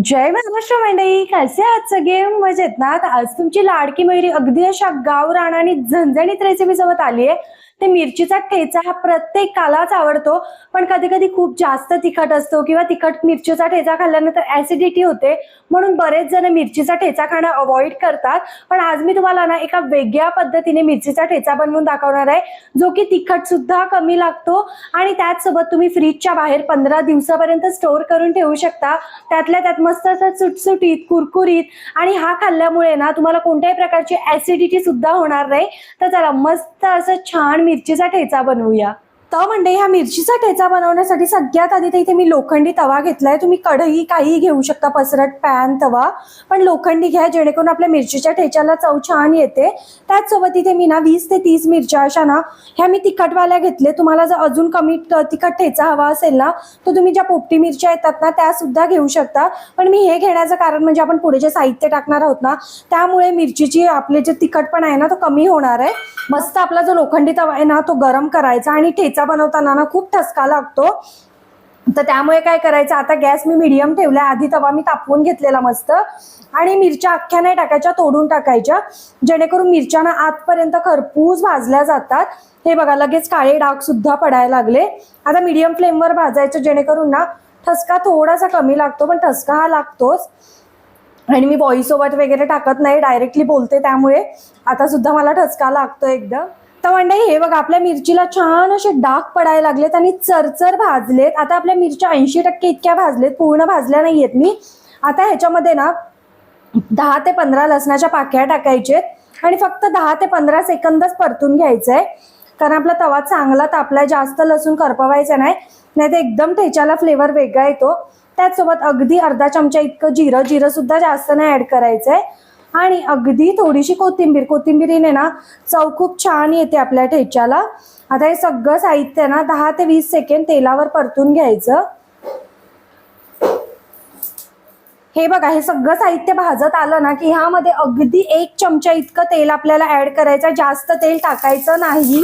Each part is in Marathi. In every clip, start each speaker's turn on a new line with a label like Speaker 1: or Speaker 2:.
Speaker 1: जय महाराष्ट्र मंडळी, कसे आहात सगळे? मजेत ना? तर आज तुमची लाडकी मयुरी अगदी अशा गावरान आणि झणझणीत रेसिपी सोबत आली आहे. ते मिरचीचा ठेचा हा प्रत्येकालाच आवडतो, पण कधी कधी खूप जास्त तिखट असतो किंवा तिखट मिरचीचा ठेचा खाल्ल्यानंतर ऍसिडिटी होते, म्हणून बरेच जण मिरचीचा ठेचा खाणं अवॉइड करतात. पण आज मी तुम्हाला ना एका वेगळ्या पद्धतीने मिरचीचा ठेचा बनवून दाखवणार आहे, जो की तिखट सुद्धा कमी लागतो आणि त्याचसोबत तुम्ही फ्रीजच्या बाहेर 15 दिवसापर्यंत स्टोअर करून ठेवू शकता. त्यातल्या त्यात मस्त असं सुटसुटीत कुरकुरीत, आणि हा खाल्ल्यामुळे ना तुम्हाला कोणत्याही प्रकारची ऍसिडिटी सुद्धा होणार नाही. तर चला मस्त असं छान मिरचीचा ठेचा बनवूया. तर म्हणजे ह्या मिरचीचा ठेचा बनवण्यासाठी सगळ्यात आधी तर इथे मी लोखंडी तवा घेतलाय. तुम्ही कढई काही घेऊ शकता, पसरट पॅन तवा, पण लोखंडी घ्या जेणेकरून आपल्या मिरचीच्या ठेच्याला चव छान येते. त्याचसोबत इथे मी ना 20 ते 30 मिरच्या अशा ना ह्या मी तिखटवाल्या घेतले. तुम्हाला जर अजून कमी तिखट ठेचा हवा असेल ना तर तुम्ही ज्या पोपटी मिरच्या येतात ना त्या सुद्धा घेऊ शकता. पण मी हे घेण्याचं कारण म्हणजे आपण पुढे जे साहित्य टाकणार आहोत ना त्यामुळे मिरचीची आपले जे तिखटपणा आहे ना तो कमी होणार आहे. मस्त आपला जो लोखंडी तवा आहे ना तो गरम करायचा, आणि ठेचा बनवताना ना खूप ठसका लागतो. तर त्यामुळे काय करायचं, आता गॅस मी मीडियम ठेवलाय. आधी तवा मी तापवून घेतलेला मस्त, आणि मिरच्या अख्ख्या नाही टाकायच्या, तोडून टाकायच्या जेणेकरून मिरच्या ना आतपर्यंत खरपूस भाजल्या जातात. हे बघा लगेच काळे डाग सुद्धा पडायला लागले. आता मीडियम फ्लेमवर भाजायचं जेणेकरून ना ठसका थोडासा कमी लागतो, पण ठसका हा लागतोच. आणि मी व्हॉइस ओव्हर वगैरे टाकत नाही, डायरेक्टली बोलते, त्यामुळे आता सुद्धा मला ठसका लागतो एकदम. तर मंडळी हे बघा आपल्या मिरचीला छान असे डाग पडायला लागलेत आणि चरचर भाजलेत. आता आपल्या मिरच्या 80% इतक्या भाजलेत, पूर्ण भाजल्या नाहीयेत मी. आता ह्याच्यामध्ये ना 10 ते 15 लसणाच्या पाकळ्या टाकायचेत आणि फक्त 10 ते 15 सेकंदच परतून घ्यायचंय, कारण आपला तवा चांगला तापलाय. जास्त लसूण करपवायचं नाही, नाही तर एकदम ठेच्याला फ्लेवर वेगळा येतो. त्याचसोबत अगदी अर्धा चमचा इतकं जिरं सुद्धा जास्त नाही ऍड करायचंय, आणि अगदी थोडीशी कोथिंबीरीने ना चव खूप छान येते आपल्या ठेच्याला. आता हे सगळं साहित्य ना 10 ते 20 सेकंद तेलावर परतून घ्यायचं. हे बघा हे सगळं साहित्य भाजत आलं ना की ह्यामध्ये अगदी 1 चमचा इतकं तेल आपल्याला ऍड करायचं. जास्त तेल टाकायचं नाही,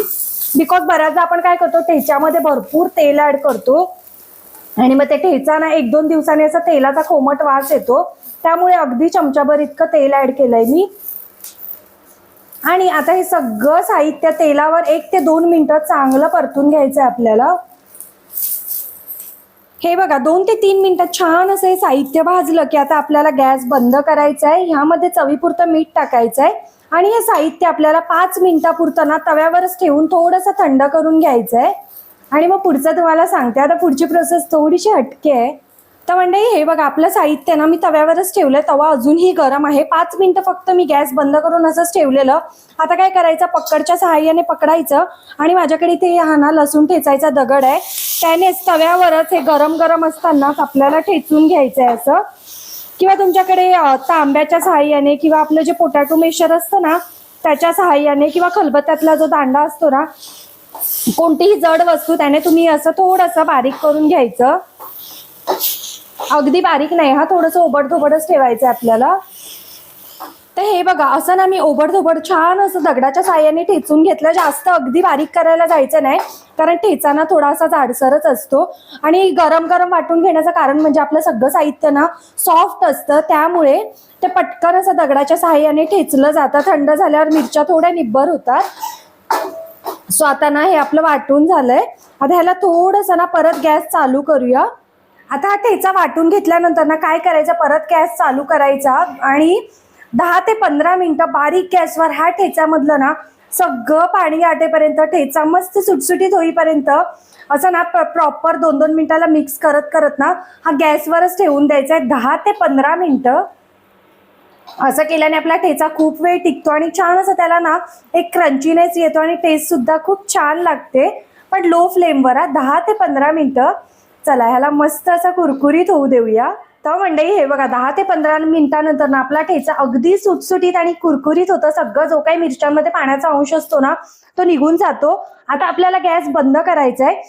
Speaker 1: बिकॉज बऱ्याचदा आपण काय करतो ठेच्यामध्ये भरपूर तेल ऍड करतो आणि मग ते ठेचा ना 1-2 दिवसांनी असा तेलाचा कोमट वास येतो. त्यामुळे अगदी चमचाभर इतकं तेल ऍड केलंय मी. आणि आता हे सगळं साहित्य तेलावर 1 ते 2 मिनिटं चांगलं परतून घ्यायचंय आपल्याला. हे बघा 2 ते 3 मिनिटं छान असं हे साहित्य भाजलं की आता आपल्याला गॅस बंद करायचा आहे. ह्यामध्ये चवीपुरतं मीठ टाकायचंय, आणि हे साहित्य आपल्याला 5 मिनिटापुरतं ना तव्यावरच ठेवून थोडंसं थंड करून घ्यायचंय. आणि मग पुढचं तुम्हाला सांगते. आता पुढची प्रोसेस थोडीशी हटके आहे. तर मंडळी हे बघा आपलं साहित्य ना मी तव्यावरच ठेवलंय, तवा अजूनही गरम आहे. 5 मिनिटं फक्त मी गॅस बंद करून असंच ठेवलेलं. आता काय करायचं, पक्कडच्या सहाय्याने पकडायचं, आणि माझ्याकडे इथे हा ना लसूण ठेचायचा दगड आहे, त्यानेच तव्यावरच हे गरम गरम असतानाच आपल्याला ठेचून घ्यायचंय असं. किंवा तुमच्याकडे तांब्याच्या सहाय्याने किंवा आपलं जे पोटॅटो मेशर असतं ना त्याच्या सहाय्याने, किंवा खलबत्त्यातला जो दांडा असतो ना, कोणतीही जड वस्तू त्याने तुम्ही असं थोडंसं बारीक करून घ्यायचं. अगदी बारीक नाही, हा थोडंसं ओबडधोबडच ठेवायचं आपल्याला. तर हे बघा असं ना मी ओबडधोबड छान असं दगडाच्या साह्याने ठेचून घेतलं. जास्त अगदी बारीक करायला जायचं नाही, कारण ठेचा ना थोडासा जाडसरच असतो. आणि गरम गरम वाटून घेण्याचं कारण म्हणजे आपलं सगळं साहित्य ना सॉफ्ट असतं, त्यामुळे ते पटकन असं दगडाच्या साह्याने ठेचलं जातं. थंड झाल्यावर मिरच्या थोड्या निब्बर होतात. सो आता ना हे आपलं वाटून झालंय. आता ह्याला थोडंसं ना परत गॅस चालू करूया. आता हा ठेचा वाटून घेतल्यानंतर ना काय करायचं, परत गॅस चालू करायचा आणि 10 ते 15 मिनिटं बारीक गॅसवर ह्या ठेच्यामधलं ना सगळं पाणी आटेपर्यंत, ठेचा मस्त सुटसुटीत होईपर्यंत असं ना प्रॉपर 2-2 मिनिटाला मिक्स करत करत ना हा गॅसवरच ठेवून द्यायचा आहे 10 ते 15 मिनिटं. असं केल्याने आपला ठेचा खूप वेळ टिकतो आणि छान असं त्याला ना एक क्रंचीनेस येतो आणि टेस्ट सुद्धा खूप छान लागते. पण लो फ्लेमवर 10 ते 15 मिनिटं. चला ह्याला मस्त असा कुरकुरीत होऊ देऊया. तर मंडळी हे बघा 10 ते 15 मिनिटानंतर ना आपला ठेचा अगदी सुटसुटीत आणि कुरकुरीत होतं. सगळं जो काही मिरच्यांमध्ये पाण्याचा अंश असतो ना तो निघून जातो. आता आपल्याला गॅस बंद करायचा आहे,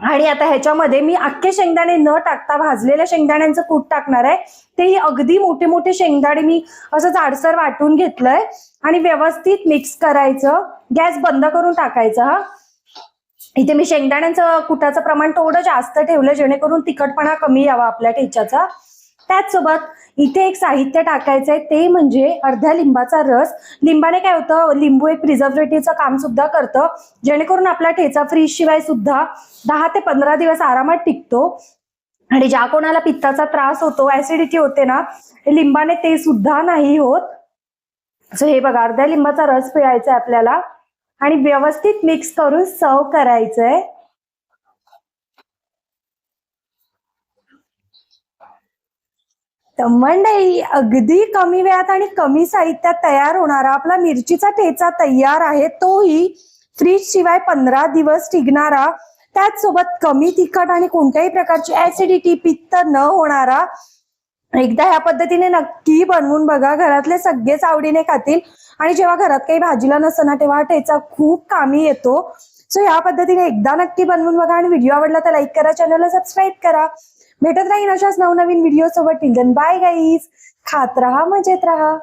Speaker 1: आणि आता ह्याच्यामध्ये मी अख्खे शेंगदाणे न टाकता भाजलेल्या शेंगदाण्यांचं कूट टाकणार आहे. तेही अगदी मोठे मोठे शेंगदाणे मी असं जाडसर वाटून घेतलंय, आणि व्यवस्थित मिक्स करायचं. गॅस बंद करून टाकायचं. हा इथे मी शेंगदाण्यांचं कुटाचं प्रमाण थोडं जास्त ठेवलं जेणेकरून तिखटपणा कमी यावा आपल्या ठेच्याचा. त्याचसोबत इथे एक साहित्य टाकायचंय ते म्हणजे अर्ध्या लिंबाचा रस. लिंबाने काय होतं, लिंबू एक प्रिझर्वेटिव्हचं काम सुद्धा करतं, जेणेकरून आपला ठेचा फ्रीज शिवाय सुद्धा 10 ते 15 दिवस आरामात टिकतो. आणि ज्या कोणाला पित्ताचा त्रास होतो, ऍसिडिटी होते ना, लिंबाने ते सुद्धा नाही होत. सो हे बघा, अर्ध्या लिंबाचा रस पिळायचा आपल्याला आणि व्यवस्थित मिक्स करून सर्व करायचंय. तर मंडळी, अगदी कमी वेळात आणि कमी साहित्यात तयार होणारा आपला मिरचीचा ठेचा तयार आहे, तोही फ्रीज शिवाय 15 दिवस टिकणारा, त्याचसोबत कमी तिखट आणि कोणत्याही प्रकारची ऍसिडिटी पित्त न होणारा. एकदा ह्या पद्धतीने नक्की बनवून बघा, घरातले सगळेच आवडीने खातील. आणि जेव्हा घरात काही भाजीला नसतं ना, तेव्हा ठेचा खूप कामी येतो. सो ह्या पद्धतीने एकदा नक्की बनवून बघा आणि व्हिडिओ आवडला तर लाईक करा, चॅनलला सबस्क्राईब करा. भेटत राहीन अशाच नवनवीन व्हिडिओ सोबत. टिल देन बाय गाईज, खात राहा, मजेत राहा.